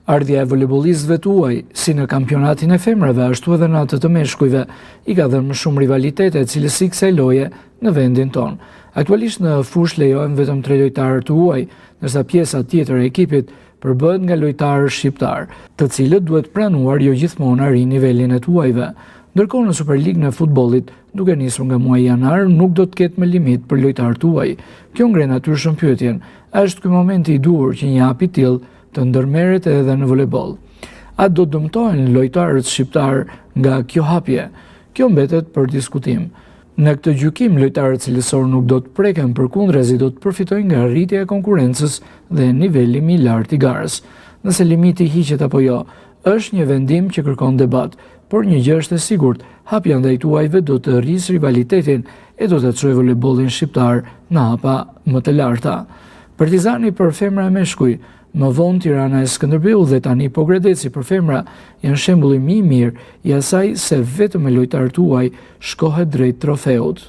Ardhja e voleybolistëve tuaj, si në kampionatin e femrave, ashtu edhe në atë të meshkujve, i ka dhënë më shumë rivalitete e cilësi kësaj loje në vendin tonë. Aktualisht në fushë lejohen vetëm 3 lojtarë të huaj, ndërsa pjesa tjetër e ekipit përbëhet nga lojtarë shqiptar, të cilët duhet pranuar jo gjithmonë arrin nivelin e të huajve. Ndërkohë në Superligën e futbollit, duke nisur nga muaji janar, nuk do të ketë më limit për lojtarë të huaj. Kjo ngre natyrshëm pyetjen, a është ky momenti i duhur që një hap i tillë të ndërmerret edhe në voleyboll? A do dëmtohen lojtarët shqiptar nga kjo hapje? Kjo mbetet për diskutim. Në këtë gjykim, lojtarët cilësor nuk do të preken, përkundrazi do të përfitojnë nga rritja e konkurrencës dhe niveli më i lartë i garës. Nëse limiti hiqet apo jo, është një vendim që kërkon debat, por një gjë është e sigurt, hapja ndaj tuajve do të rrisë rivalitetin e do të çojë voleybollin shqiptar në hapa më të larta. Partizani për femra e meshkuj, më vonë Tirana e Skënderbeu dhe tani Pogradeci për femra janë shembulli më i mirë i asaj se vetëm me lojtarë tuaj shkohet drejt trofeut.